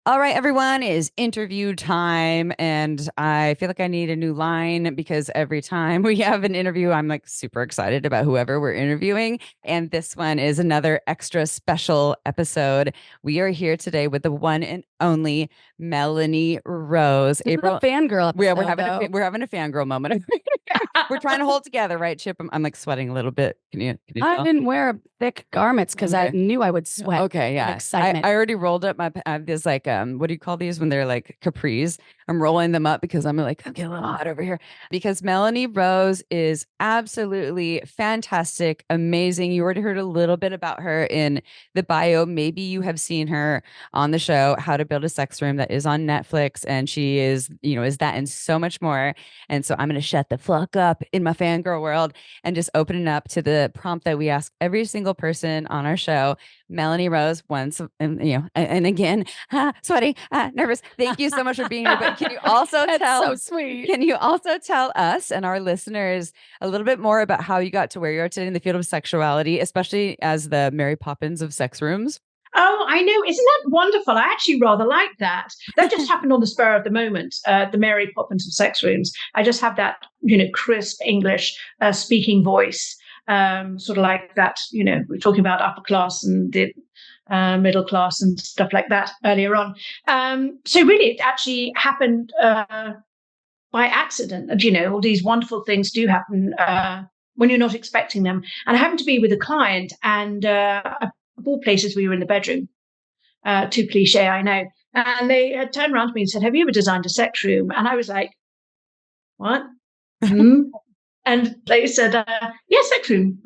All right, everyone, is interview time. And I feel like I need a new line because every time we have an interview, I'm like super excited about whoever we're interviewing. And this one is another extra special episode. We are here today with the one and only Melanie Rose. This is a fangirl Yeah, episode, though. we're having a fangirl moment. We're trying to hold together, right, Chip? I'm like sweating a little bit. Can you I tell? didn't wear thick garments because I Okay. knew I would sweat Okay, from yeah. excitement. I already rolled up my this like what do you call these when they're like capris? I'm rolling them up because I'm like, I'm getting a little hot over here. Because Melanie Rose is absolutely fantastic, amazing. You already heard a little bit about her in the bio. Maybe you have seen her on the show How to Build a Sex Room that is on Netflix, and she is that and so much more. And so I'm gonna shut the fuck up in my fangirl world and just open it up to the prompt that we ask every single person on our show. Melanie Rose once, and again, sweaty, nervous. Thank you so much for being here. But can you also That's tell, so sweet. can you also tell us and our listeners a little bit more about how you got to where you are today in the field of sexuality, especially as the Mary Poppins of sex rooms? Oh, I know. Isn't that wonderful? I actually rather like that. That just happened on the spur of the moment. The Mary Poppins of sex rooms. I just have that, crisp English speaking voice, sort of like that. We're talking about upper class and the middle class and stuff like that earlier on. So really, it actually happened by accident. And, all these wonderful things do happen when you're not expecting them. And I happened to be with a client, and of all places, we were in the bedroom. Too cliche, I know. And they had turned around to me and said, "Have you ever designed a sex room?" And I was like, "What?" Hmm? And they said, "Yeah, sex room,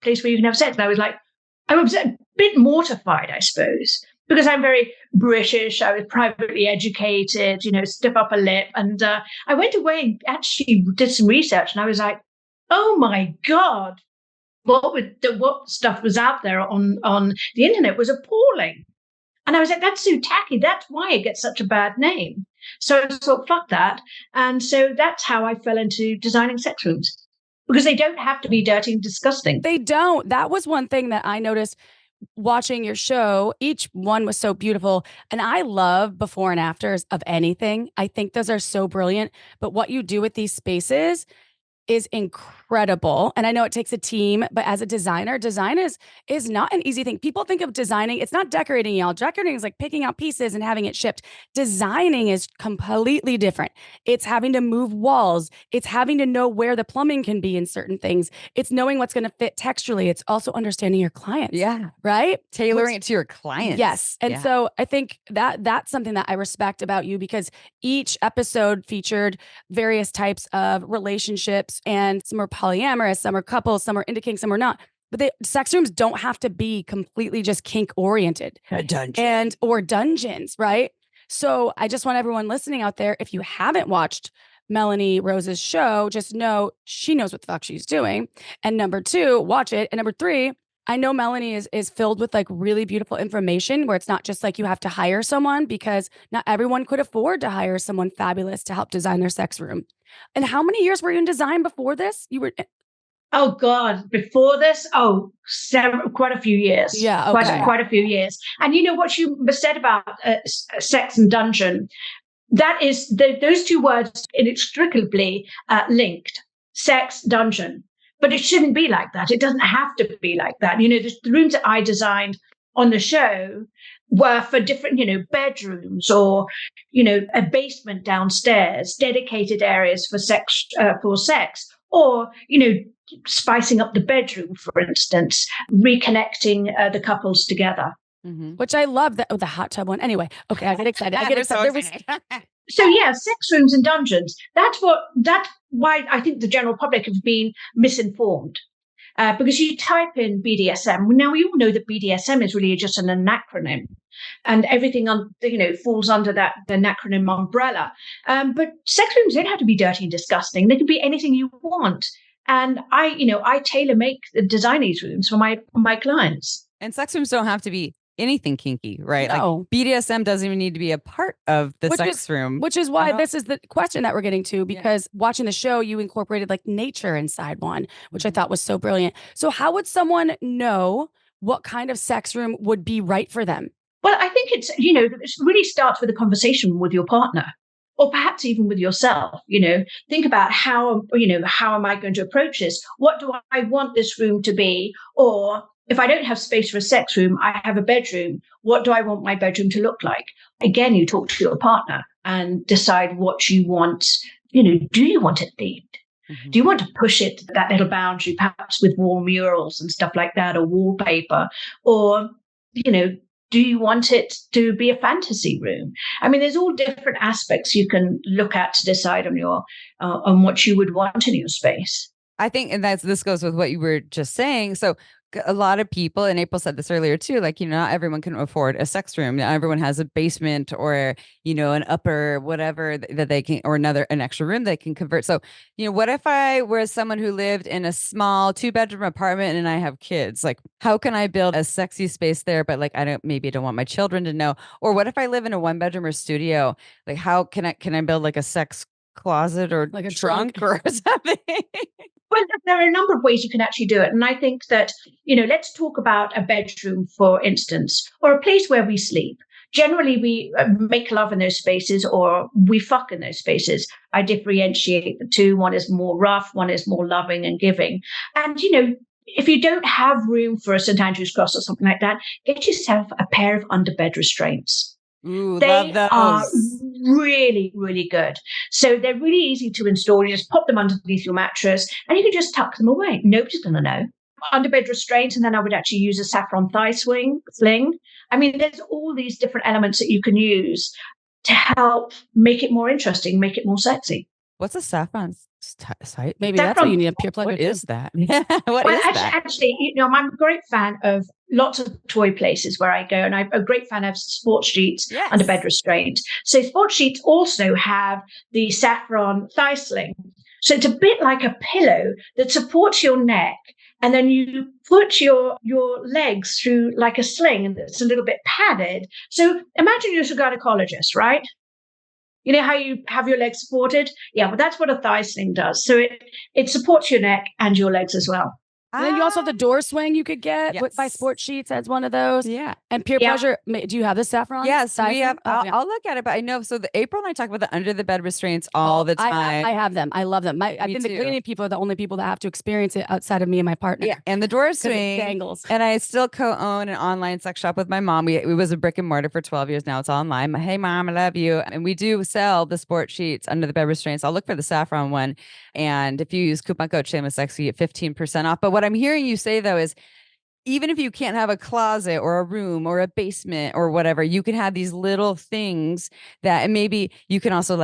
place where you can have sex." And I was a bit mortified, I suppose, because I'm very British. I was privately educated, stiff upper lip. And I went away and actually did some research. And I was like, "Oh my God, what stuff was out there on the internet was appalling." And I was like, "That's so tacky. That's why it gets such a bad name." So I thought, fuck that. And so that's how I fell into designing sex rooms, because they don't have to be dirty and disgusting. They don't. That was one thing that I noticed watching your show. Each one was so beautiful. And I love before and afters of anything. I think those are so brilliant. But what you do with these spaces is incredible. And I know it takes a team, but as a designer, design is not an easy thing. People think of designing, it's not decorating, y'all. Decorating is like picking out pieces and having it shipped. Designing is completely different. It's having to move walls. It's having to know where the plumbing can be in certain things. It's knowing what's going to fit texturally. It's also understanding your clients. Yeah. Right? Tailoring it to your clients. Yes. And so I think that's something that I respect about you, because each episode featured various types of relationships, and some are polyamorous, some are couples, some are into kink, some are not. But sex rooms don't have to be completely just kink oriented. A dungeon. Or dungeons, right? So I just want everyone listening out there, if you haven't watched Melanie Rose's show, just know she knows what the fuck she's doing. And number two, watch it. And number three, I know Melanie is filled with like really beautiful information where it's not just like you have to hire someone, because not everyone could afford to hire someone fabulous to help design their sex room. And how many years were you in design before this? You were Oh God! Before this, quite a few years. Yeah, okay. Quite a few years. And you know what you said about sex and dungeon? That is those two words inextricably linked. Sex, dungeon. But it shouldn't be like that. It doesn't have to be like that. The rooms that I designed on the show were for different, bedrooms, or, a basement downstairs, dedicated areas for sex, or, spicing up the bedroom, for instance, reconnecting the couples together. Mm-hmm. Which I love that. Oh, the hot tub one. Anyway, okay, I get excited. I get excited. So yeah, sex rooms and dungeons. That's why I think the general public have been misinformed. Because you type in BDSM. Now we all know that BDSM is really just an acronym, and everything falls under the acronym umbrella. But sex rooms don't have to be dirty and disgusting. They can be anything you want. And I tailor make design these rooms for my clients. And sex rooms don't have to be anything kinky, right? No. Like BDSM doesn't even need to be a part of the sex room. Which is why this is the question that we're getting to, because watching the show, you incorporated like nature inside one, which I thought was so brilliant. So how would someone know what kind of sex room would be right for them? Well, I think it really starts with a conversation with your partner or perhaps even with yourself. Think about how am I going to approach this? What do I want this room to be? Or if I don't have space for a sex room, I have a bedroom. What do I want my bedroom to look like? Again, you talk to your partner and decide what you want. Do you want it themed? Mm-hmm. Do you want to push it that little boundary, perhaps with wall murals and stuff like that, or wallpaper? Or, do you want it to be a fantasy room? I mean, there's all different aspects you can look at to decide on what you would want in your space. I think, and this goes with what you were just saying. So a lot of people, and April said this earlier too, like, not everyone can afford a sex room. Not everyone has a basement or, an upper whatever that they can, or an extra room they can convert. So, what if I were someone who lived in a small 2-bedroom apartment and I have kids? Like, how can I build a sexy space there? But like, maybe I don't want my children to know. Or what if I live in a 1-bedroom or studio? Like, how can I build like a sex closet or like a trunk or something? Well, there are a number of ways you can actually do it. And I think that, let's talk about a bedroom, for instance, or a place where we sleep. Generally, we make love in those spaces or we fuck in those spaces. I differentiate the two. One is more rough, one is more loving and giving. And, if you don't have room for a St. Andrew's cross or something like that, get yourself a pair of underbed restraints. Ooh, They love are those. really, really good. So they're really easy to install. You just pop them underneath your mattress and you can just tuck them away. Nobody's going to know. Underbed restraints, and then I would actually use a saffron thigh sling. I mean, there's all these different elements that you can use to help make it more interesting, make it more sexy. What's a saffron site? Maybe that's what you need a peer pleasure. What is that? Yeah, what is that? Actually, I'm a great fan of lots of toy places where I go, and I'm a great fan of Sports Sheets Yes. under bed restraint. So Sports Sheets also have the saffron thigh sling. So it's a bit like a pillow that supports your neck, and then you put your legs through like a sling that's a little bit padded. So imagine you're a gynecologist, right? You know how you have your legs supported? Yeah, but that's what a thigh sling does. So it supports your neck and your legs as well. And then you also have the door swing you could get by Sports Sheets as one of those. Yeah. And peer pleasure. Do you have the saffron? Yes, we have. Oh, I'll look at it, but I know. So April and I talk about the under the bed restraints all the time. I have them. I love them. I think the cleaning people are the only people that have to experience it outside of me and my partner. Yeah, and the door swing dangles. And I still co-own an online sex shop with my mom. It was a brick and mortar for 12 years. Now it's online. Hey, Mom, I love you. And we do sell the Sport Sheets under the bed restraints. I'll look for the saffron one. And if you use coupon code Shameless Sex, you get 15% off. But what I'm hearing you say though is, even if you can't have a closet or a room or a basement or whatever, you can have these little things that, and maybe you can also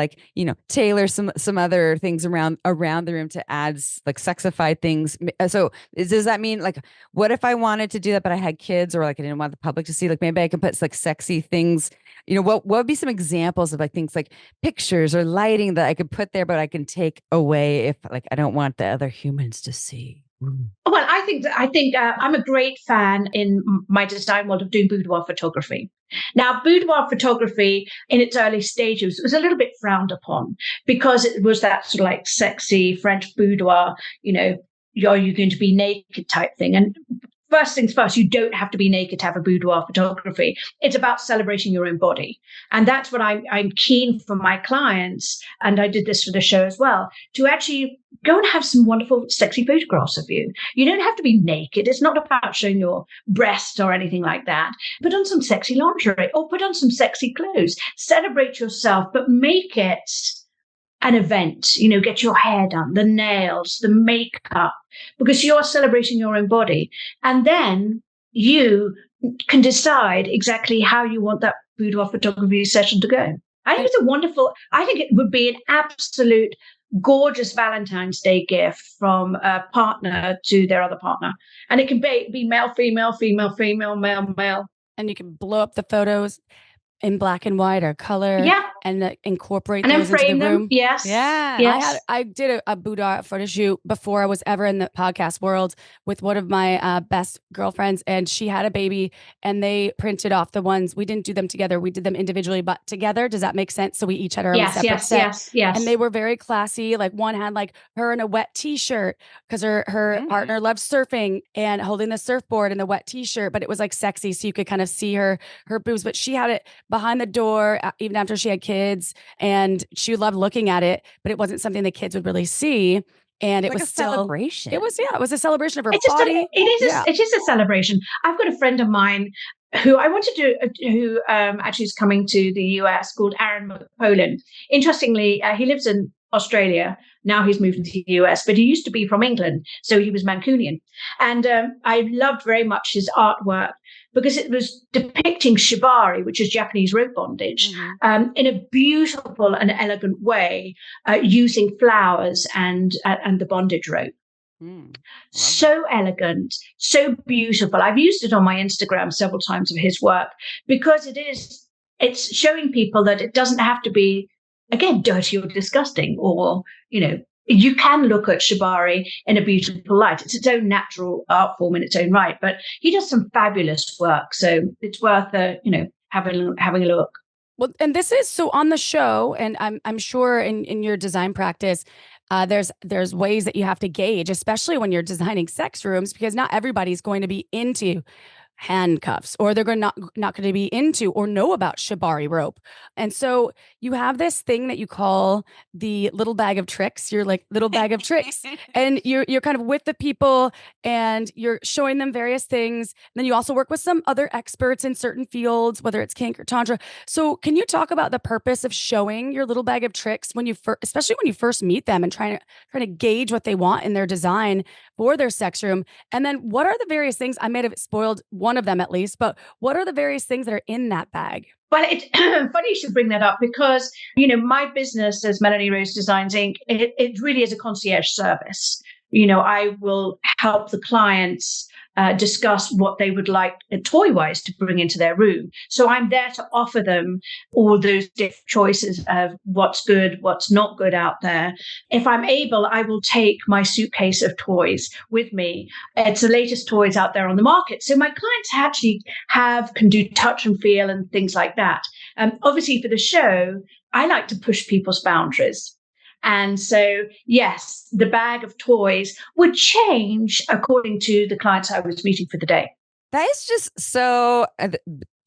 tailor some other things around the room to add like sexify things. So does that mean, like, what if I wanted to do that, but I had kids, or like I didn't want the public to see, like maybe I can put like sexy things, what would be some examples of like things like pictures or lighting that I could put there, but I can take away if like I don't want the other humans to see? Well, I think I'm a great fan in my design world of doing boudoir photography. Now, boudoir photography in its early stages was a little bit frowned upon because it was that sort of like sexy French boudoir, are you going to be naked type thing. And first things first, you don't have to be naked to have a boudoir photography. It's about celebrating your own body. And that's what I'm keen for my clients. And I did this for the show as well, to actually go and have some wonderful, sexy photographs of you. You don't have to be naked. It's not about showing your breasts or anything like that. Put on some sexy lingerie or put on some sexy clothes. Celebrate yourself, but make it an event. Get your hair done, the nails, the makeup, because you're celebrating your own body. And then you can decide exactly how you want that boudoir photography session to go. I think it would be an absolute gorgeous Valentine's Day gift from a partner to their other partner. And it can be male, female, female, female, male, male. And you can blow up the photos in black and white or color. Yeah. and incorporate And then those into the frame them. room. Yes. Yeah. Yes. I did a boudoir photo shoot before I was ever in the podcast world with one of my best girlfriends, and she had a baby, and they printed off the ones. We didn't do them together. We did them individually, but together. Does that make sense? So we each had our own Yes. separate Yes. set. Yes. Yes. And they were very classy. Like one had like her in a wet t-shirt because her partner loved surfing and holding the surfboard in the wet t-shirt, but it was like sexy. So you could kind of see her boobs, but she had it behind the door even after she had kids, and she loved looking at it, but it wasn't something the kids would really see. And it Like was a still celebration. It was a celebration of her It's body. it is a celebration. I've got a friend of mine who I wanted to, who actually is coming to the US, called Aaron McPolin. Interestingly, he lives in Australia. Now he's moved to the US, but he used to be from England. So he was Mancunian. And I loved very much his artwork because it was depicting Shibari, which is Japanese rope bondage, in a beautiful and elegant way, using flowers and the bondage rope. So elegant, so beautiful. I've used it on my Instagram several times of his work because it's showing people that it doesn't have to be, again, dirty or disgusting, or, you can look at Shibari in a beautiful light. It's its own natural art form in its own right, but he does some fabulous work. So it's worth, having a look. Well, and this is so on the show, and I'm sure in your design practice, there's ways that you have to gauge, especially when you're designing sex rooms, because not everybody's going to be into handcuffs, or they're not going to be into or know about Shibari rope. And so you have this thing that you call the little bag of tricks. You're like little bag of tricks, and you're kind of with the people, and you're showing them various things. And then you also work with some other experts in certain fields, whether it's kink or tantra. So can you talk about the purpose of showing your little bag of tricks when you especially when you first meet them, and trying to gauge what they want in their design for their sex room? And then what are the various things? I may have spoiled one of them at least, but what are the various things that are in that bag? Well, it's funny you should bring that up because, my business as Melanie Rose Designs Inc., it really is a concierge service. I will help the clients discuss what they would like toy-wise to bring into their room. So I'm there to offer them all those different choices of what's good, what's not good out there. If I'm able, I will take my suitcase of toys with me. It's the latest toys out there on the market. So my clients actually can do touch and feel and things like that. Obviously, for the show, I like to push people's boundaries. And so, yes, the bag of toys would change according to the clients I was meeting for the day. That is just so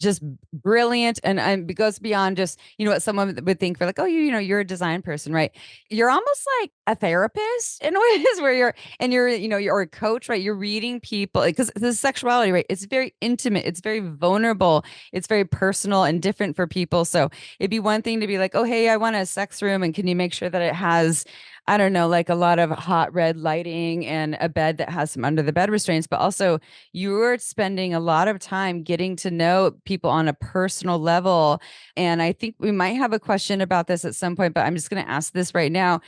just brilliant, and it goes beyond just what someone would think for, like, oh, you're a design person, right? You're almost like a therapist in ways where you're a coach, right? You're reading people, because the sexuality, right? It's very intimate, it's very vulnerable, it's very personal and different for people. So it'd be one thing to be like, oh, hey, I want a sex room, and can you make sure that it has, I don't know, like a lot of hot red lighting and a bed that has some under the bed restraints, but also you're spending a lot of time getting to know people on a personal level. And I think we might have a question about this at some point, but I'm just going to ask this right now.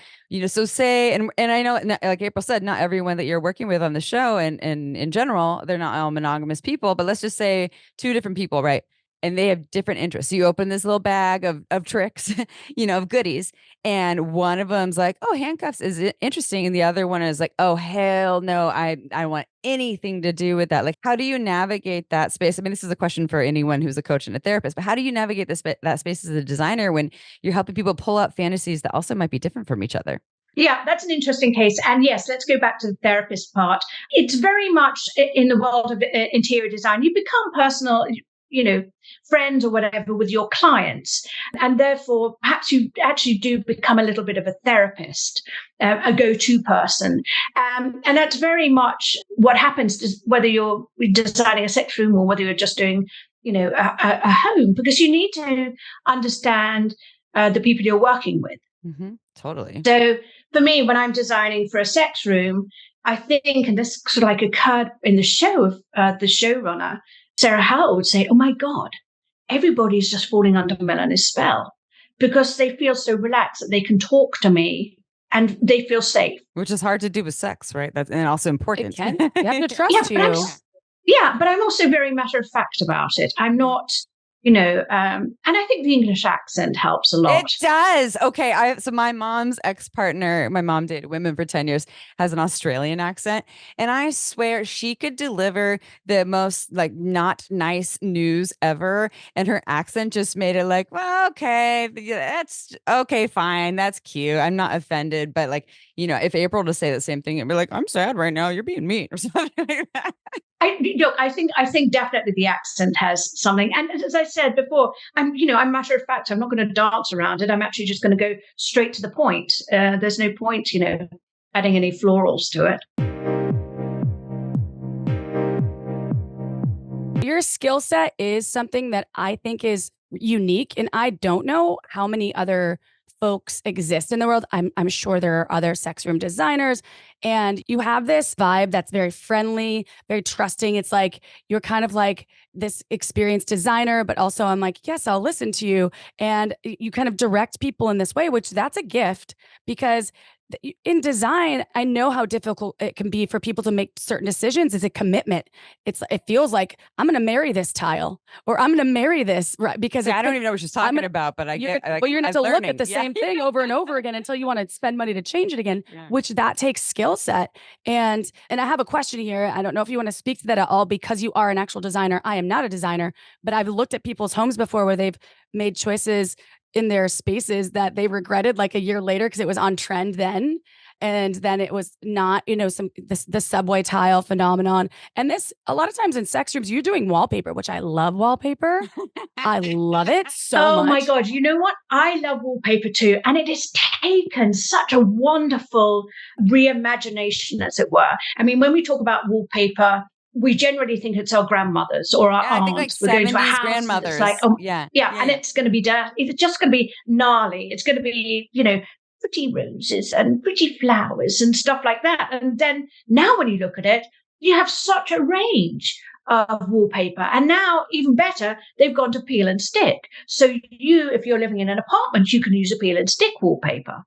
So say, and I know, like April said, not everyone that you're working with on the show and in general, they're not all monogamous people, but let's just say two different people, right? And they have different interests. So you open this little bag of tricks, of goodies. And one of them's like, oh, handcuffs is interesting. And the other one is like, oh, hell no, I want anything to do with that. Like, how do you navigate that space? I mean, this is a question for anyone who's a coach and a therapist, but how do you navigate that space as a designer when you're helping people pull up fantasies that also might be different from each other? Yeah, that's an interesting case. And yes, let's go back to the therapist part. It's very much in the world of interior design. You become personal, friends or whatever with your clients. And therefore, perhaps you actually do become a little bit of a therapist, a go-to person. And that's very much what happens whether you're designing a sex room or whether you're just doing, a home, because you need to understand the people you're working with. Mm-hmm, totally. So for me, when I'm designing for a sex room, I think, and this sort of like occurred in the show of the showrunner, Sarah Howell, would say, oh my God, everybody's just falling under Melanie's spell because they feel so relaxed that they can talk to me and they feel safe. Which is hard to do with sex, right? That's and also important. You have to trust you. But I'm also very matter of fact about it. I'm not and I think the English accent helps a lot. It does. Okay. So my mom's ex-partner, my mom dated women for 10 years, has an Australian accent. And I swear she could deliver the most like not nice news ever. And her accent just made it like, well, okay, that's okay, fine. That's cute. I'm not offended. But like, if April to say the same thing, it'd be like, I'm sad right now. You're being mean or something like that. I think definitely the accent has something. And as I said before, I'm matter of fact. I'm not going to dance around it. I'm actually just going to go straight to the point. There's no point, adding any florals to it. Your skill set is something that I think is unique, and I don't know how many other folks exist in the world. I'm sure there are other sex room designers, and you have this vibe that's very friendly, very trusting. It's like you're kind of like this experienced designer, but also I'm like, yes, I'll listen to you. And you kind of direct people in this way, which that's a gift because in design, I know how difficult it can be for people to make certain decisions. It's a commitment. It feels like I'm going to marry this tile or I'm going to marry this, right? Because I don't even know what she's talking about, but I get. Well, you're going to have to look at the Yeah. same thing over and over again until you want to spend money to change it again, which that takes skill set. And I have a question here. I don't know if you want to speak to that at all because you are an actual designer. I am not a designer, but I've looked at people's homes before where they've made choices in their spaces that they regretted like a year later because it was on trend then. And then it was not, the subway tile phenomenon. And this, a lot of times in sex rooms, you're doing wallpaper, which I love wallpaper. I love it so much. Oh my God. You know what? I love wallpaper too. And it has taken such a wonderful reimagination, as it were. I mean, when we talk about wallpaper, we generally think it's our grandmothers or our aunts. I think like We're going to a 70s house, grandmothers. it's like, and it's going to be dirty. It's just going to be gnarly. It's going to be, pretty roses and pretty flowers and stuff like that. And then now when you look at it, you have such a range of wallpaper. And now, even better, they've gone to peel and stick. So if you're living in an apartment, you can use a peel and stick wallpaper.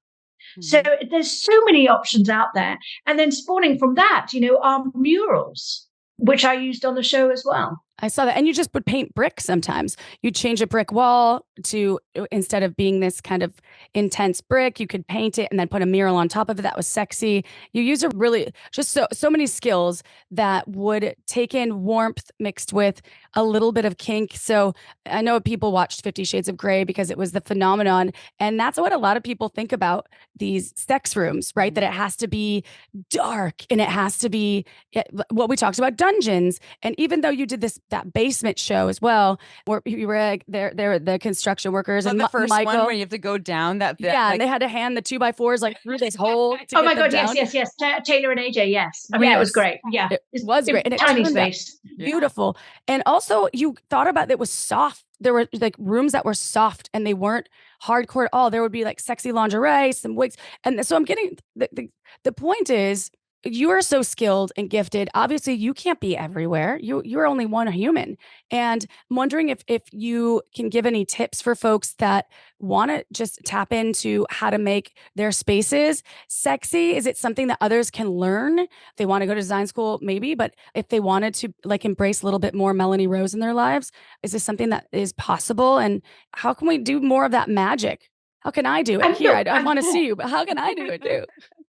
Mm-hmm. So there's so many options out there. And then spawning from that, are murals, which I used on the show as well. I saw that. And you just would paint brick sometimes. You'd change a brick wall to, instead of being this kind of intense brick, you could paint it and then put a mural on top of it. That was sexy. You use a really, just so many skills that would take in warmth mixed with a little bit of kink. So I know people watched 50 Shades of Grey because it was the phenomenon. And that's what a lot of people think about these sex rooms, right? That it has to be dark and it has to be what we talked about, dungeons. And even though you did that basement show as well, where you were they're the construction workers and the first Michael, one where you have to go down that and they had to hand the 2x4s like through this hole. Oh my God, yes. Taylor and AJ, yes. I mean, it was great. Yeah, it was great. And tiny space, beautiful. And also, you thought about it was soft. There were like rooms that were soft and they weren't hardcore at all. There would be like sexy lingerie, some wigs, and so I'm getting the point is, you are so skilled and gifted. Obviously, you can't be everywhere. You're only one human. And I'm wondering if you can give any tips for folks that want to just tap into how to make their spaces sexy. Is it something that others can learn? They want to go to design school, maybe, but if they wanted to like embrace a little bit more Melanie Rose in their lives, is this something that is possible? And how can we do more of that magic? How can I do it? I want to see you, but how can I do it too?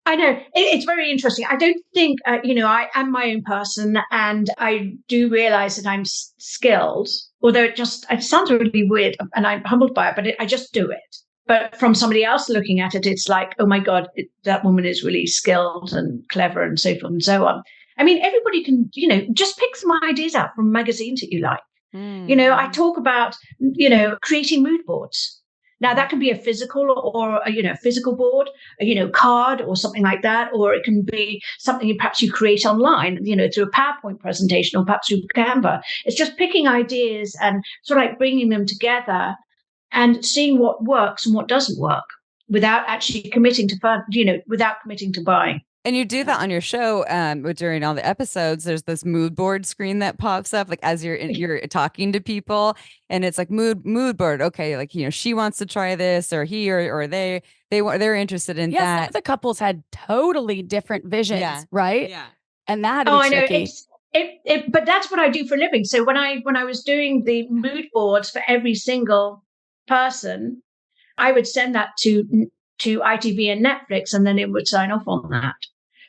I know. It's very interesting. I don't think, I am my own person and I do realize that I'm skilled, although it sounds really weird and I'm humbled by it, but I just do it. But from somebody else looking at it, it's like, oh my God, that woman is really skilled and clever and so forth and so on. I mean, everybody can, just pick some ideas out from magazines that you like. Mm. I talk about, creating mood boards. Now, that can be a physical or a physical board, card or something like that, or it can be something perhaps you create online, through a PowerPoint presentation or perhaps through Canva. It's just picking ideas and sort of like bringing them together and seeing what works and what doesn't work without actually committing to buying. And you do that on your show during all the episodes. There's this mood board screen that pops up like as you're talking to people, and it's like mood board. Okay, like she wants to try this, or he or they're interested in that. Some of the couples had totally different visions, right? Yeah, and that had to be tricky. But that's what I do for a living. So when I was doing the mood boards for every single person, I would send that to ITV and Netflix, and then it would sign off on that.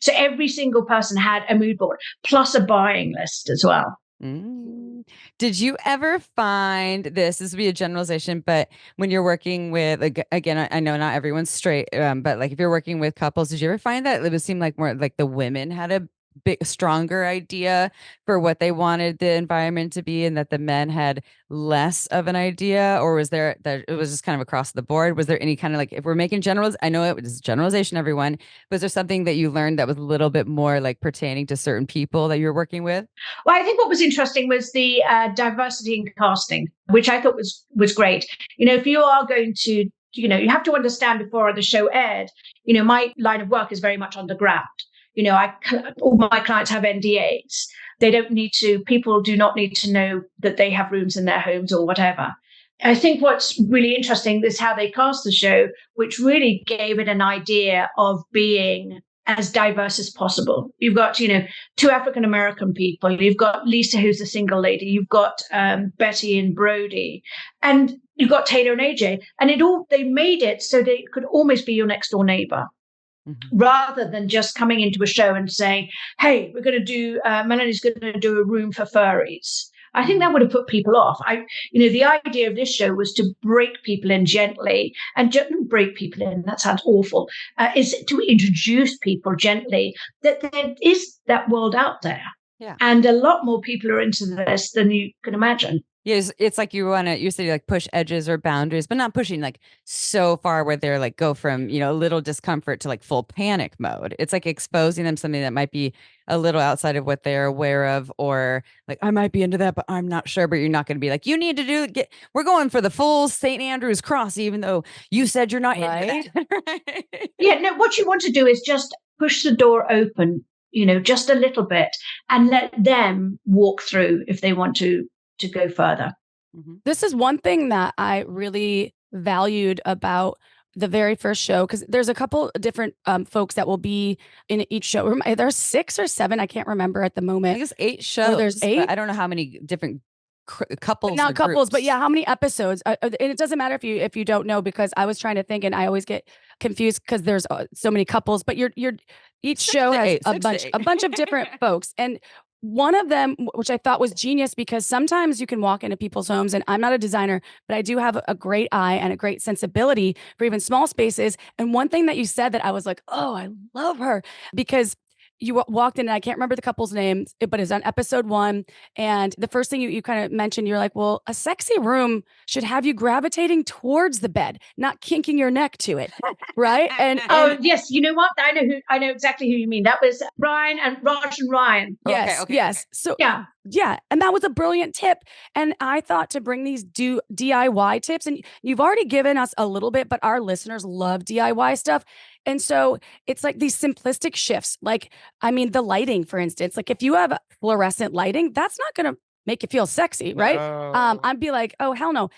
So every single person had a mood board plus a buying list as well. Mm. Did you ever find this would be a generalization, but when you're working with, like, again, I know not everyone's straight, but like if you're working with couples, did you ever find that it would seem like more like the women had a stronger idea for what they wanted the environment to be, and that the men had less of an idea? Or was there that it was just kind of across the board? Was there any kind of, like, if we're making generals, I know it was generalization, everyone, was there something that you learned that was a little bit more like pertaining to certain people that you're working with? Well, I think what was interesting was the diversity in casting, which I thought was great. If you are going to, you have to understand before the show aired, my line of work is very much on the ground. All my clients have NDAs. They don't need to, people do not need to know that they have rooms in their homes or whatever. I think what's really interesting is how they cast the show, which really gave it an idea of being as diverse as possible. You've got, two African-American people. You've got Lisa, who's a single lady. You've got Betty and Brody. And you've got Taylor and AJ. And they made it so they could almost be your next door neighbor. Mm-hmm. Rather than just coming into a show and saying, hey, we're going to do, Melanie's going to do a room for furries. I think that would have put people off. The idea of this show was to break people in gently, and break people in, that sounds awful, is to introduce people gently that there is that world out there. Yeah. And a lot more people are into this than you can imagine. Yes, it's like you say like push edges or boundaries, but not pushing like so far where they're like go from, a little discomfort to like full panic mode. It's like exposing them something that might be a little outside of what they're aware of, or like, I might be into that, but I'm not sure. But you're not going to be like, you need to we're going for the full St. Andrew's cross, even though you said you're not right. into that. Right? Yeah, no, what you want to do is just push the door open, just a little bit, and let them walk through if they want to go further. Mm-hmm. This is one thing that I really valued about the very first show, because there's a couple different folks that will be in each show. There's 6 or 7, I can't remember at the moment. I think it's 8 shows. There's 8. I don't know how many different couples, but not couples, groups. But yeah, how many episodes? And it doesn't matter if you don't know, because I was trying to think and I always get confused because there's so many couples. But each show has a bunch of different folks, and one of them, which I thought was genius, because sometimes you can walk into people's homes, and I'm not a designer, but I do have a great eye and a great sensibility for even small spaces. And one thing that you said that I was like, oh, I love her, because you walked in, and I can't remember the couple's names, but it's on episode 1. And the first thing you kind of mentioned, you're like, well, a sexy room should have you gravitating towards the bed, not kinking your neck to it. Right. And yes, you know what? I know exactly who you mean. That was Ryan and Raj and Ryan. Yes. Okay. Yes. So yeah. And that was a brilliant tip. And I thought to bring these DIY tips, and you've already given us a little bit, but our listeners love DIY stuff. And so it's like these simplistic shifts. Like, the lighting, for instance, like if you have fluorescent lighting, that's not going to make you feel sexy, right? No. I'd be like, oh, hell no.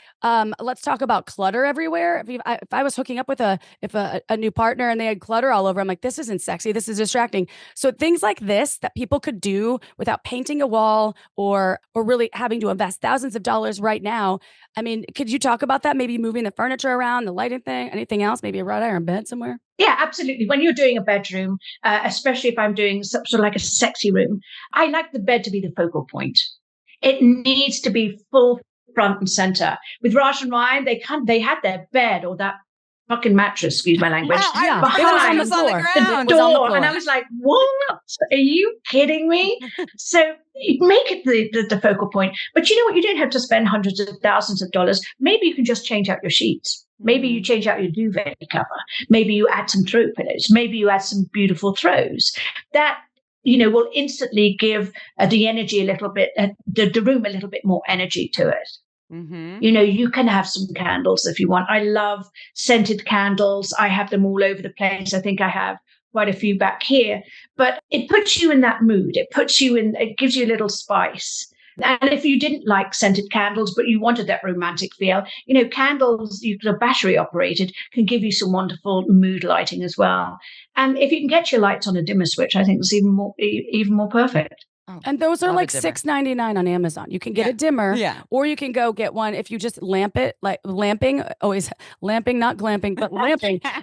Let's talk about clutter everywhere. If I was hooking up with a new partner and they had clutter all over, I'm like, this isn't sexy. This is distracting. So things like this that people could do without painting a wall or really having to invest thousands of dollars right now. Could you talk about that? Maybe moving the furniture around, the lighting thing, anything else? Maybe a wrought iron bed somewhere? Yeah, absolutely. When you're doing a bedroom, especially if I'm doing sort of like a sexy room, I like the bed to be the focal point. It needs to be full front and center. With Raj and Ryan, they had their bed, or that fucking mattress, excuse my language, behind it was on the door. And I was like, what? Are you kidding me? So make it the focal point. But you know what? You don't have to spend hundreds of thousands of dollars. Maybe you can just change out your sheets. Maybe you change out your duvet cover. Maybe you add some throw pillows. Maybe you add some beautiful throws. That will instantly give the energy a little bit, the room a little bit more energy to it. Mm-hmm. You can have some candles if you want. I love scented candles. I have them all over the place. I think I have quite a few back here. But it puts you in that mood. It gives you a little spice. And if you didn't like scented candles, but you wanted that romantic feel, candles, are battery operated, can give you some wonderful mood lighting as well. And if you can get your lights on a dimmer switch, I think it's even more perfect. Oh, And those are love a like dimmer. $6.99 on Amazon. You can get Yeah. a dimmer, Yeah. or you can go get one if you just lamp it, like lamping, always lamping, not glamping, but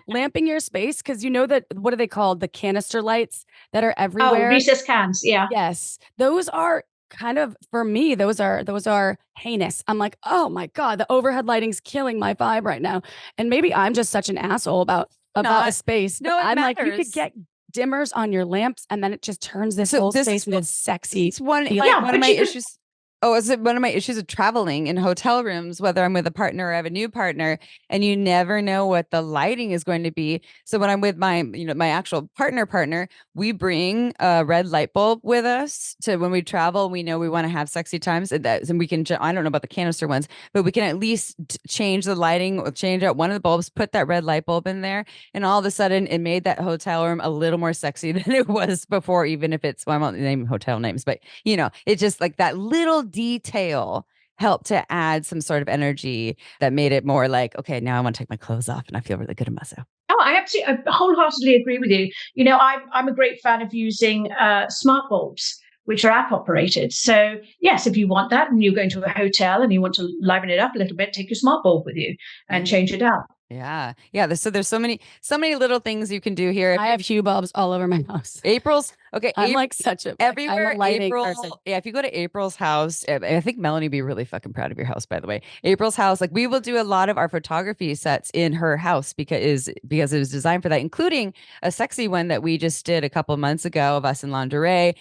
lamping your space. Because you know that, what are they called? The canister lights that are Oh, everywhere. recess cans. Yeah. Yes, those are kind of, for me, those are heinous. I'm like, oh my God, the overhead lighting's killing my vibe right now. And maybe I'm just such an asshole about a Not. space. But No, it I'm like, you could matters. get dimmers on your lamps, and then it just turns this So whole this space is into sexy. It's one feel- like Yeah, one of but my you could issues. Oh, is it one of my issues of traveling in hotel rooms, whether I'm with a partner or I have a new partner, and you never know what the lighting is going to be. So when I'm with my actual partner, we bring a red light bulb with us to when we travel. We know we want to have sexy times, and we can. I don't know about the canister ones, but we can at least change the lighting, or change out one of the bulbs, put that red light bulb in there, and all of a sudden it made that hotel room a little more sexy than it was before, even if it's, well, I won't name hotel names, but it's just like that little detail helped to add some sort of energy that made it more like, okay, now I want to take my clothes off and I feel really good in myself. Oh, I wholeheartedly agree with you. I'm a great fan of using smart bulbs, which are app operated. So yes, if you want that and you're going to a hotel and you want to liven it up a little bit, take your smart bulb with you and change it out. Yeah. So there's so many little things you can do here. I have hue bulbs all over my house. April's okay. I'm like such a everywhere. I'm a lighting April, person. yeah. If you go to April's house, I think Melanie would be really fucking proud of your house. By the way, April's house, like we will do a lot of our photography sets in her house because it was designed for that, including a sexy one that we just did a couple months ago of us in lingerie.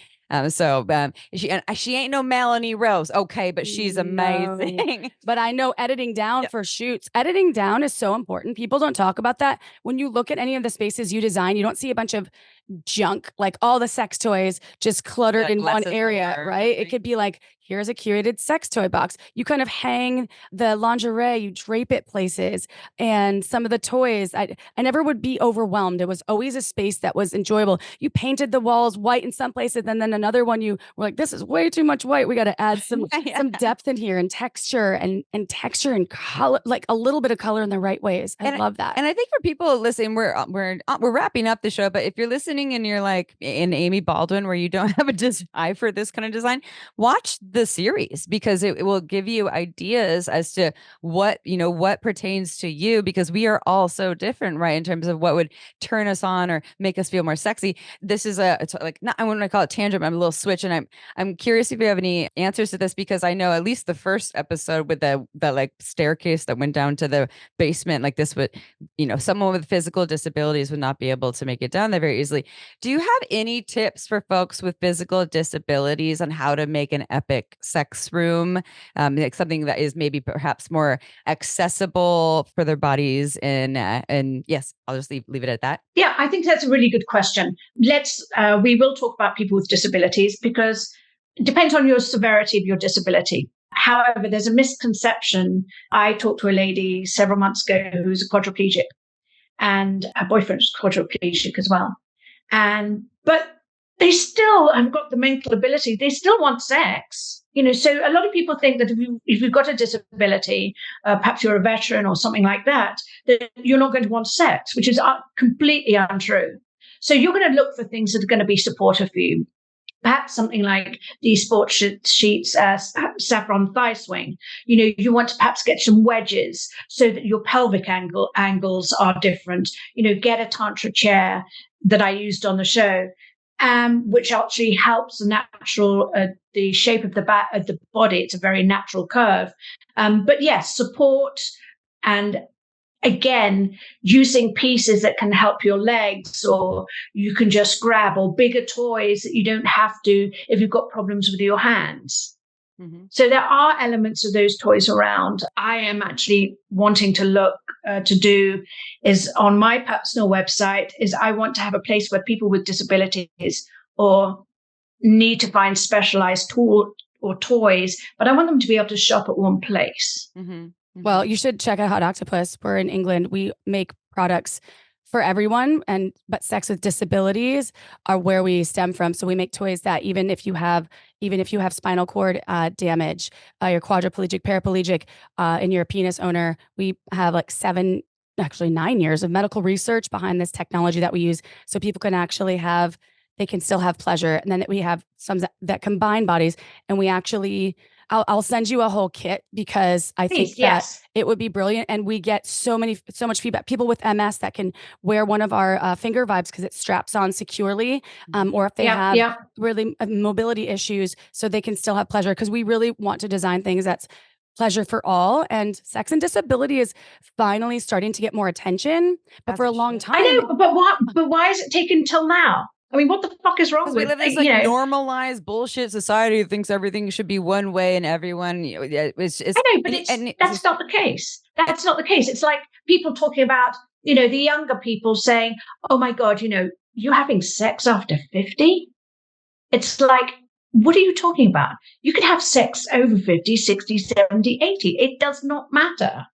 She ain't no Melanie Rose, okay, but she's amazing. No. But I know editing down for shoots. Editing down is so important. People don't talk about that. When you look at any of the spaces you design, you don't see a bunch of junk, like all the sex toys just cluttered Like in less one is area, more, right? It right? could be like, here's a curated sex toy box. You kind of hang the lingerie, you drape it places, and some of the toys. I never would be overwhelmed. It was always a space that was enjoyable. You painted the walls white in some places, and then another one you were like, this is way too much white. We got to add some depth in here, and texture and color, like a little bit of color in the right ways. I love that. And I think for people listening, we're wrapping up the show, but if you're listening and you're like in Amy Baldwin, where you don't have a eye for this kind of design, watch the series because it will give you ideas as to what pertains to you, because we are all so different, right? In terms of what would turn us on or make us feel more sexy. This is it's like, not, I wouldn't call it tangent, I'm a little switch, and I'm curious if you have any answers to this, because I know at least the first episode with the like staircase that went down to the basement, like this would, someone with physical disabilities would not be able to make it down there very easily. Do you have any tips for folks with physical disabilities on how to make an epic sex room, like something that is maybe perhaps more accessible for their bodies? And yes, I'll just leave it at that. Yeah, I think that's a really good question. We will talk about people with disabilities because it depends on your severity of your disability. However, there's a misconception. I talked to a lady several months ago who's a quadriplegic, and her boyfriend's quadriplegic as well. But they still have got the mental ability. They still want sex. So a lot of people think that if you've got a disability, perhaps you're a veteran or something like that you're not going to want sex, which is completely untrue. So you're going to look for things that are going to be supportive for you. Perhaps something like these sports sheets, saffron thigh swing. You want to perhaps get some wedges so that your pelvic angles are different. Get a tantra chair that I used on the show, which actually helps the shape of the body. It's a very natural curve. But yes, support, and again, using pieces that can help your legs, or you can just grab, or bigger toys that you don't have to if you've got problems with your hands. Mm-hmm. So there are elements of those toys around. I am actually wanting to look to do is on my personal website is I want to have a place where people with disabilities or need to find specialized tool or toys, but I want them to be able to shop at one place. Mm-hmm. Well, you should check out Hot Octopus. We're in England. We make products for everyone, but sex with disabilities are where we stem from. So we make toys that even if you have spinal cord damage, you're quadriplegic, paraplegic, and you're a penis owner, we have like 9 years of medical research behind this technology that we use, so people can actually have they can still have pleasure. And then we have some that combine bodies, and we actually, I'll send you a whole kit because I think that it would be brilliant. And we get so much feedback. People with MS that can wear one of our finger vibes because it straps on securely, or if they have really mobility issues, so they can still have pleasure. Because we really want to design things that's pleasure for all. And sex and disability is finally starting to get more attention, but for a long time, I know. But why is it taken till now? I mean, what the fuck is wrong with we live in this normalized bullshit society that thinks everything should be one way and everyone, it's I know, but that's not the case. That's not the case. It's like people talking about, the younger people saying, oh my God, you're having sex after 50. It's like, what are you talking about? You could have sex over 50, 60, 70, 80. It does not matter.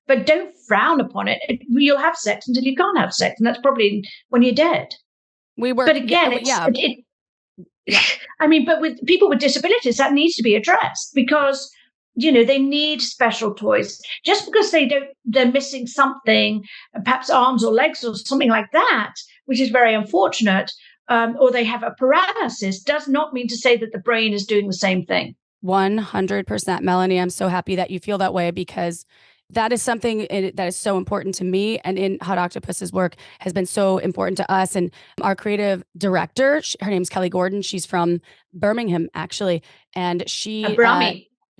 But don't frown upon it. You'll have sex until you can't have sex. And that's probably when you're dead. But again, I mean, but with people with disabilities, that needs to be addressed because, they need special toys. Just because they're missing something, perhaps arms or legs or something like that, which is very unfortunate, or they have a paralysis, does not mean to say that the brain is doing the same thing. 100%, Melanie. I'm so happy that you feel that way because that is something that is so important to me, and in Hot Octopus's work has been so important to us. And our creative director, her name's Kelly Gordon. She's from Birmingham, actually, and she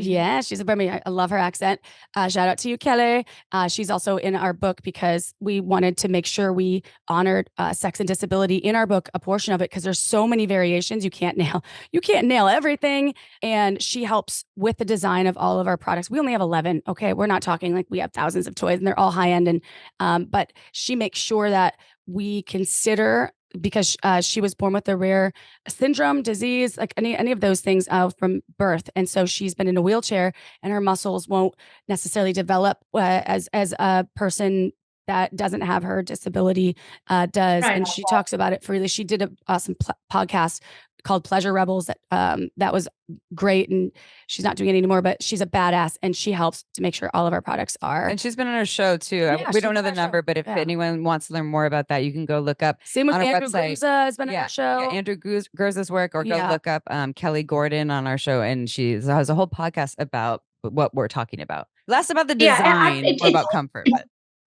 yeah, she's a Birmingham. I love her accent. Shout out to you, Kelly. She's also in our book because we wanted to make sure we honored sex and disability in our book, a portion of it, because there's so many variations. You can't nail everything. And she helps with the design of all of our products. We only have 11. Okay. We're not talking like we have thousands of toys and they're all high end. And, but she makes sure that we consider, because she was born with a rare syndrome, disease, like any of those things from birth. And so she's been in a wheelchair and her muscles won't necessarily develop as a person that doesn't have her disability does. Right. And she talks about it freely. She did a awesome podcast called Pleasure Rebels that was great, and she's not doing it anymore, but she's a badass and she helps to make sure all of our products are. And she's been on our show too. Yeah, we don't know the number, but if anyone wants to learn more about that, you can go look up. Same with on Andrew our website. Gurza has been on our show. Yeah, Andrew Gurza's work, or go look up Kelly Gordon on our show, and she has a whole podcast about what we're talking about. Less about the design, more about comfort. But.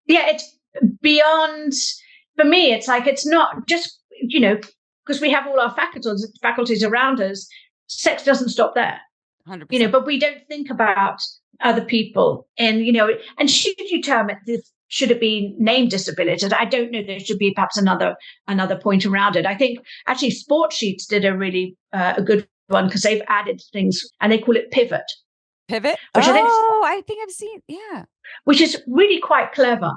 Yeah, it's beyond. For me, it's like it's not just because we have all our faculties around us. Sex doesn't stop there. 100%. But we don't think about other people, and and should you term it this, should it be named disability? I don't know. There should be perhaps another point around it. I think actually Sport Sheets did a really a good one because they've added things and they call it pivot. Pivot? I think I've seen, which is really quite clever.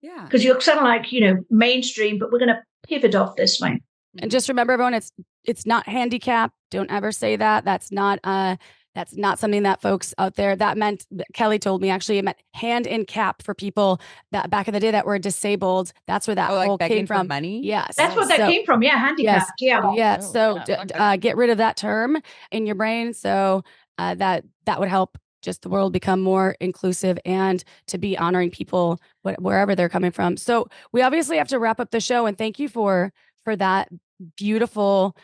Yeah, because you're sort of like mainstream, but we're going to pivot off this way. And just remember, everyone, it's not handicap. Don't ever say that. That's not something that folks out there, that meant, Kelly told me actually, it meant hand in cap for people that back in the day that were disabled. That's where that whole came from. Money? Yes. That's what that came from. Yeah. Handicap. Yes. Yeah. So get rid of that term in your brain. So that would help just the world become more inclusive and to be honoring people wherever they're coming from. So we obviously have to wrap up the show, and thank you for that beautiful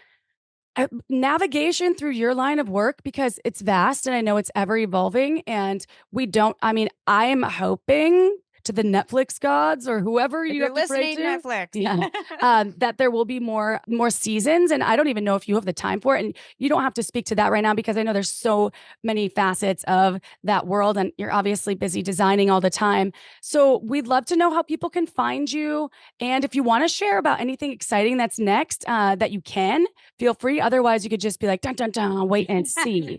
navigation through your line of work, because it's vast and I know it's ever evolving, and I'm hoping to the Netflix gods or whoever you have to pray to, Netflix, that there will be more seasons. And I don't even know if you have the time for it, and you don't have to speak to that right now because I know there's so many facets of that world, and you're obviously busy designing all the time. So we'd love to know how people can find you, and if you want to share about anything exciting that's next, that you can, feel free. Otherwise, you could just be like, dun dun dun, wait and see.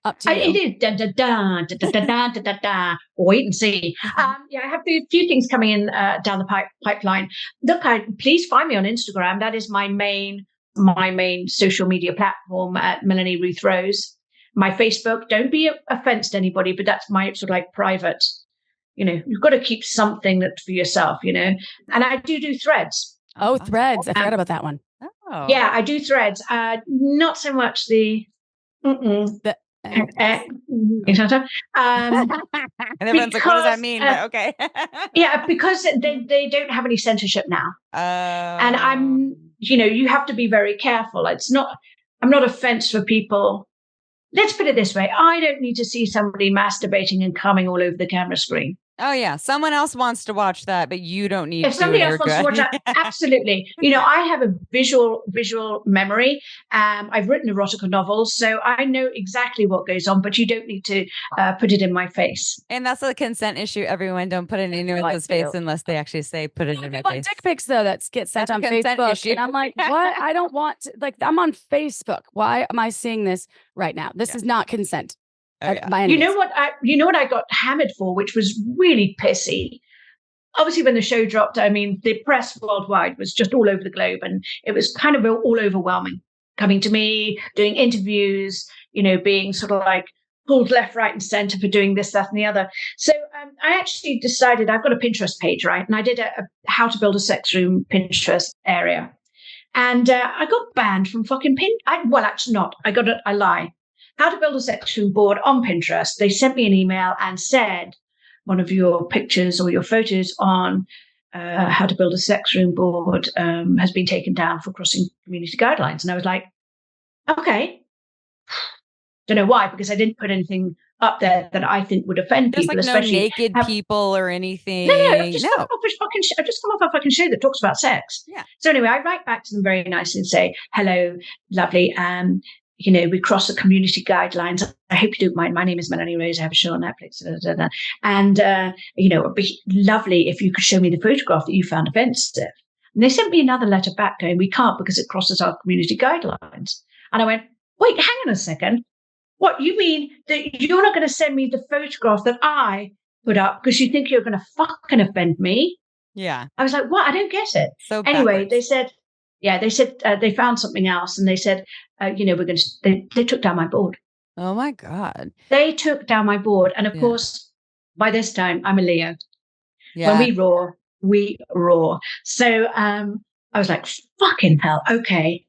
Up to you. It is dun dun dun dun dun dun dun dun dun. Wait and see. I have a few things coming in down the pipeline. Look, please find me on Instagram. That is my main social media platform at Melanie Ruth Rose. My Facebook, don't be offense to anybody, but that's my sort of like private. You've got to keep something that for yourself. And I do threads. Oh, threads! I forgot about that one. Oh. Yeah, I do threads. Not so much the. And everyone's like, what does that mean? But okay. Yeah, because they don't have any censorship now. And you have to be very careful. I'm not a fence for people. Let's put it this way. I don't need to see somebody masturbating and coming all over the camera screen. Oh yeah, someone else wants to watch that, but you don't need If to, somebody and else you're wants to watch good. that, absolutely. I have a visual memory. I've written erotica novels, so I know exactly what goes on, but you don't need to put it in my face. And that's a consent issue. Everyone, don't put it in anyone's face unless they actually say put it in my face. Dick pics though that get sent That's on a consent Facebook, issue. and I'm like, what? I don't want to, like, I'm on Facebook. Why am I seeing this right now? This is not consent. Oh, yeah. By any You know means. what I got hammered for, which was really pissy. Obviously, when the show dropped, I mean, the press worldwide was just all over the globe, and it was kind of all overwhelming. Coming to me, doing interviews, being sort of like pulled left, right, and center for doing this, that, and the other. So I actually decided I've got a Pinterest page, right? And I did a how to build a sex room Pinterest area. And I got banned from fucking well, actually not. I lie. How to build a sex room board on Pinterest. They sent me an email and said, one of your pictures or your photos on how to build a sex room board has been taken down for crossing community guidelines. And I was like, okay. Don't know why, because I didn't put anything up there that I think would offend There's people, like no especially naked people or anything. No, I've just come off a fucking show that talks about sex. Yeah. So anyway, I write back to them very nicely and say, hello, lovely. We cross the community guidelines. I hope you don't mind. My name is Melanie Rose. I have a show on Netflix. And, it'd be lovely if you could show me the photograph that you found offensive. And they sent me another letter back going, we can't because it crosses our community guidelines. And I went, wait, hang on a second. What, you mean that you're not going to send me the photograph that I put up because you think you're going to fucking offend me? Yeah. I was like, what? I don't get it. So anyway, backwards. they said they found something else, and they said, we're going to. They took down my board. Oh my God. They took down my board, and of course, by this time, I'm a Leo. Yeah. When we roar. So I was like, fucking hell. Okay.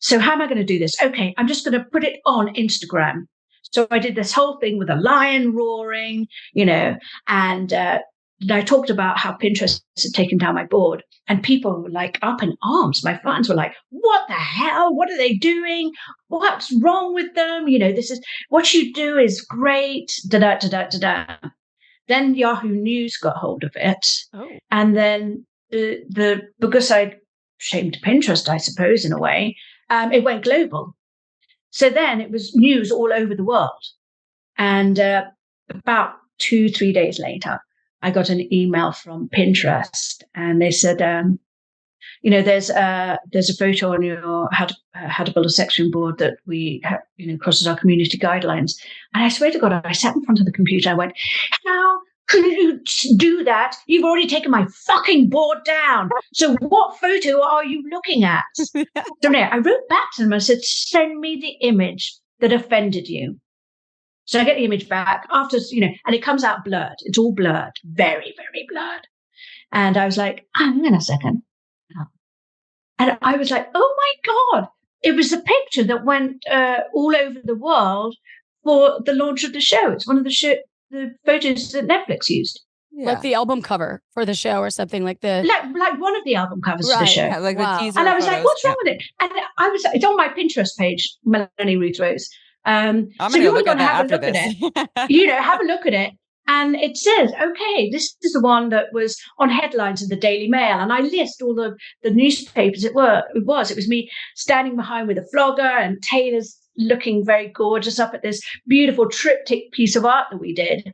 So how am I going to do this? Okay, I'm just going to put it on Instagram. So I did this whole thing with a lion roaring, and I talked about how Pinterest had taken down my board, and people were like up in arms. My fans were like, what the hell? What are they doing? What's wrong with them? This is what you do is great. Then Yahoo News got hold of it. Oh. And then because I shamed Pinterest, I suppose, in a way, it went global. So then it was news all over the world. And about 2-3 days later, I got an email from Pinterest, and they said, there's a photo on your how to build a sex room board that we have, crosses our community guidelines. And I swear to God, I sat in front of the computer. I went, how can you do that? You've already taken my fucking board down. So what photo are you looking at? So I wrote back to them. I said, send me the image that offended you. So I get the image back after, and it comes out blurred. It's all blurred, very, very blurred. And I was like, hang on a second. And I was like, oh my God, it was a picture that went all over the world for the launch of the show. It's one of the photos that Netflix used. Yeah. Like the album cover for the show or something like like one of the album covers for the show. Yeah, like the teaser. And I was like, what's wrong with it? And I was, it's on my Pinterest page, Melanie Ruth Rose. I'm so going to look at have that after a look this. At it. Have a look at it. And it says, okay, this is the one that was on headlines of the Daily Mail. And I list all the newspapers it was me standing behind with a flogger, and Taylor's looking very gorgeous up at this beautiful triptych piece of art that we did,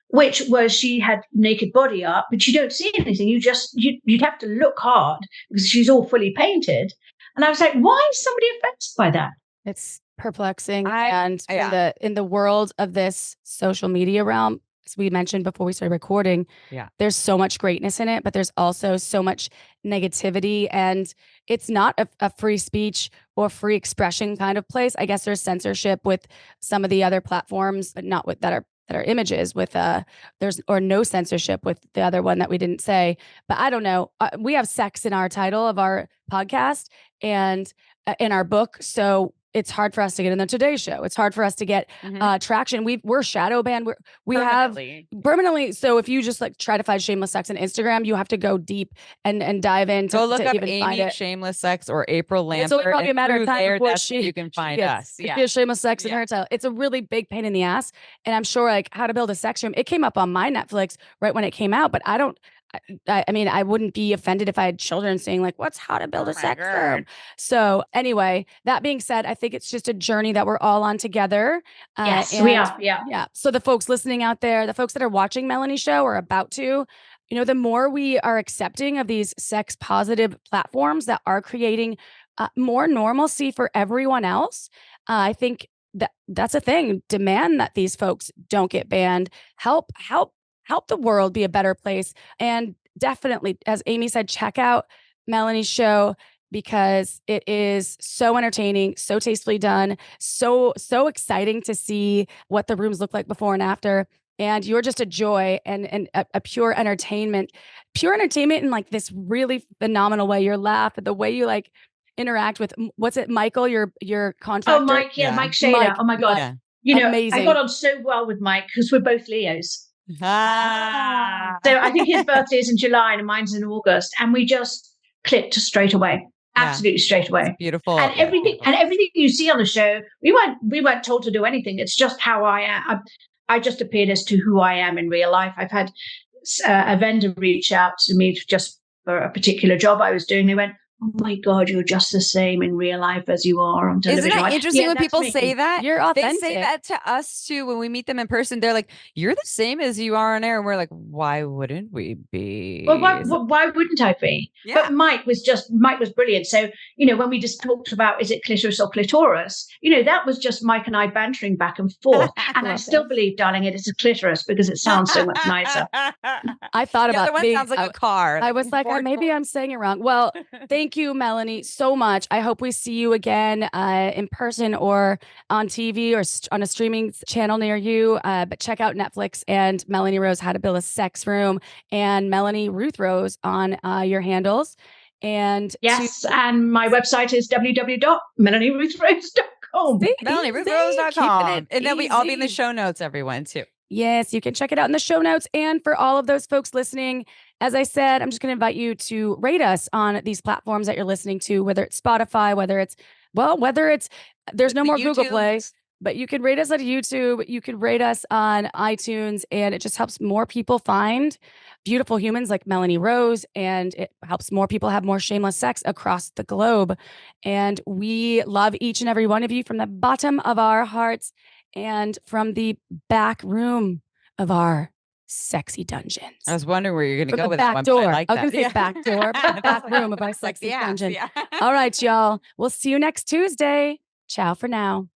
which was she had naked body up, but you don't see anything. You'd have to look hard because she's all fully painted. And I was like, why is somebody offended by that? It's perplexing. And in the world of this social media realm, as we mentioned before we started recording, there's so much greatness in it, but there's also so much negativity, and it's not a free speech or free expression kind of place. I guess there's censorship with some of the other platforms, but not with that are images with there's or no censorship with the other one that we didn't say. But I don't know. We have sex in our title of our podcast and in our book. So it's hard for us to get in the Today Show. It's hard for us to get traction. We're shadow banned. We have permanently. So if you just like try to find Shameless Sex on Instagram, you have to go deep and dive in to, go look to up even find Amy it. Shameless Sex or April Lambert. It's only probably a matter of time before you can find us. She has Shameless Sex in her title. It's a really big pain in the ass. And I'm sure like How to Build a Sex Room, it came up on my Netflix right when it came out, but I mean, I wouldn't be offended if I had children saying like, what's How to Build a Sex Room? So anyway, that being said, I think it's just a journey that we're all on together. Yes, we are. Yeah. Yeah. So the folks listening out there, the folks that are watching Melanie's show or about to, the more we are accepting of these sex positive platforms that are creating more normalcy for everyone else, I think that's a thing. Demand that these folks don't get banned. Help the world be a better place. And definitely, as Amy said, check out Melanie's show because it is so entertaining, so tastefully done, so exciting to see what the rooms look like before and after. And you're just a joy and a pure entertainment in like this really phenomenal way. Your laugh, the way you like interact with, what's it, Michael, your contractor? Oh, Mike, Mike Shader. Oh my God. Amazing. I got on so well with Mike because we're both Leos. So I think his birthday is in July and mine's in August. And we just clicked straight away. Absolutely straight away. It's beautiful. And everything you see on the show, we weren't told to do anything. It's just how I am. I just appeared as to who I am in real life. I've had a vendor reach out to me just for a particular job I was doing. They went, oh my God, you're just the same in real life as you are on television. Isn't it interesting when people say that? You're authentic. They say that to us too when we meet them in person. They're like, you're the same as you are on air. And we're like, why wouldn't we be? Well, why wouldn't I be? Yeah. But Mike was brilliant. So, when we just talked about, is it clitoris or clitoris? That was just Mike and I bantering back and forth. And I still believe, darling, it is a clitoris because it sounds so much nicer. I thought about the other one sounds like a car. I was like, maybe I'm saying it wrong. Well, thank you, Melanie, so much. I hope we see you again in person or on TV or on a streaming channel near you. But check out Netflix and Melanie Rose, How to Build a Sex Room, and Melanie Ruth Rose on your handles. And and my website is www.melanieruthrose.com. MelanieRuthRose.com. And then I'll be in the show notes, everyone, too. Yes, you can check it out in the show notes. And for all of those folks listening, as I said, I'm just going to invite you to rate us on these platforms that you're listening to, whether it's Spotify, whether it's there's no more Google Play, but you can rate us on YouTube. You can rate us on iTunes, and it just helps more people find beautiful humans like Melanie Rose, and it helps more people have more shameless sex across the globe. And we love each and every one of you from the bottom of our hearts and from the back room of our sexy dungeons. I was wondering where you're going to go with back that door. I was going to say back door, but the back room of our sexy dungeon. All right, y'all. We'll see you next Tuesday. Ciao for now.